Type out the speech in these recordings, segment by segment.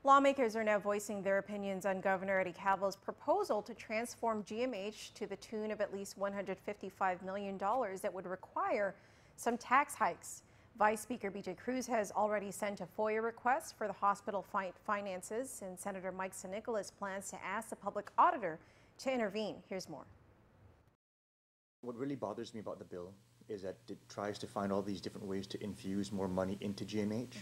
Lawmakers are now voicing their opinions on Governor Eddie Calvo's proposal to transform GMH to the tune of at least $155 million that would require some tax hikes. Vice Speaker BJ Cruz has already sent a FOIA request for the hospital finances, and Senator Mike Nicholas plans to ask the public auditor to intervene. Here's more. What really bothers me about the bill is that it tries to find all these different ways to infuse more money into GMH.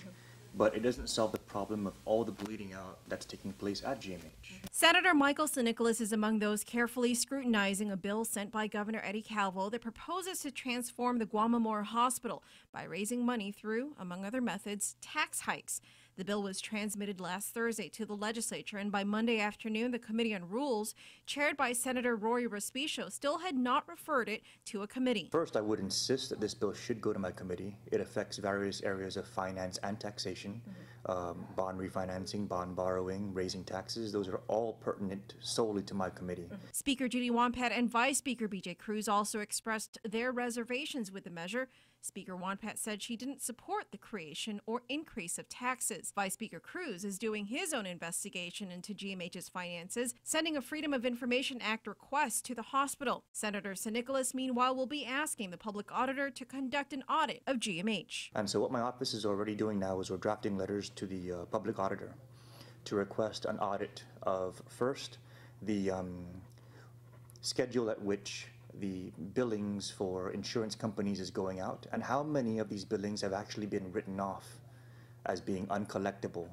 But it doesn't solve the problem of all the bleeding out that's taking place at GMH. Senator Michael Nicholas is among those carefully scrutinizing a bill sent by Governor Eddie Calvo that proposes to transform the GUAM Hospital by raising money through, among other methods, tax hikes. The bill was transmitted last Thursday to the legislature, and by Monday afternoon, the Committee on Rules, chaired by Senator Rory Respicio, still had not referred it to a committee. First, I would insist that this bill should go to my committee. It affects various areas of finance and taxation, bond refinancing, bond borrowing, raising taxes. Those are all pertinent solely to my committee. Speaker Judy Wampat and Vice Speaker BJ Cruz also expressed their reservations with the measure. Speaker Wampat said she didn't support the creation or increase of taxes. Vice Speaker Cruz is doing his own investigation into GMH's finances, sending a Freedom of Information Act request to the hospital. Senator Nicholas, meanwhile, will be asking the public auditor to conduct an audit of GMH. And so what my office is already doing now is we're drafting letters to the public auditor to request an audit of, first, the schedule at which the billings for insurance companies is going out, and how many of these billings have actually been written off as being uncollectible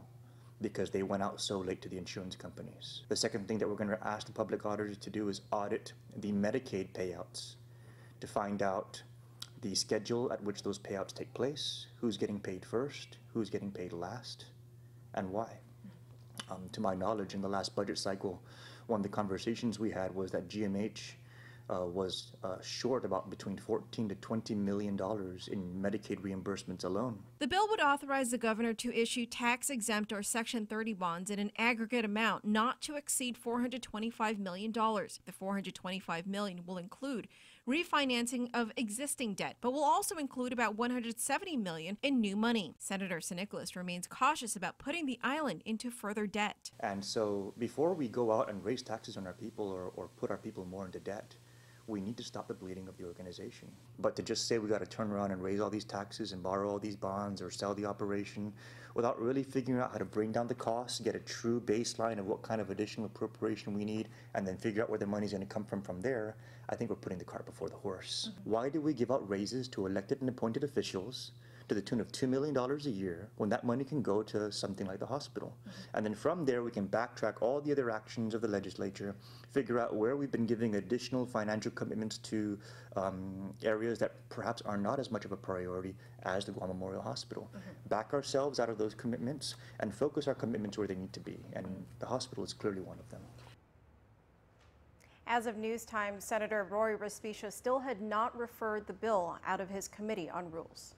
because they went out so late to the insurance companies. The second thing that we're going to ask the public auditor to do is audit the Medicaid payouts to find out the schedule at which those payouts take place, who's getting paid first, who's getting paid last, and why. To my knowledge, in the last budget cycle, one of the conversations we had was that GMH was short about between $14 to $20 million in Medicaid reimbursements alone. The bill would authorize the governor to issue tax-exempt or Section 30 bonds in an aggregate amount not to exceed $425 million. The $425 million will include refinancing of existing debt, but will also include about $170 million in new money. Senator Nicholas remains cautious about putting the island into further debt. And so before we go out and raise taxes on our people or put our people more into debt, we need to stop the bleeding of the organization. But to just say we got to turn around and raise all these taxes and borrow all these bonds or sell the operation without really figuring out how to bring down the costs, get a true baseline of what kind of additional appropriation we need, and then figure out where the money's going to come from there, I think we're putting the cart before the horse. Why do we give out raises to elected and appointed officials to the tune of $2 million a year when that money can go to something like the hospital? And then from there we can backtrack all the other actions of the legislature, figure out where we've been giving additional financial commitments to areas that perhaps are not as much of a priority as the Guam Memorial Hospital. Back ourselves out of those commitments and focus our commitments where they need to be, and the hospital is clearly one of them. As of news time, Senator Rory Respicio still had not referred the bill out of his Committee on Rules.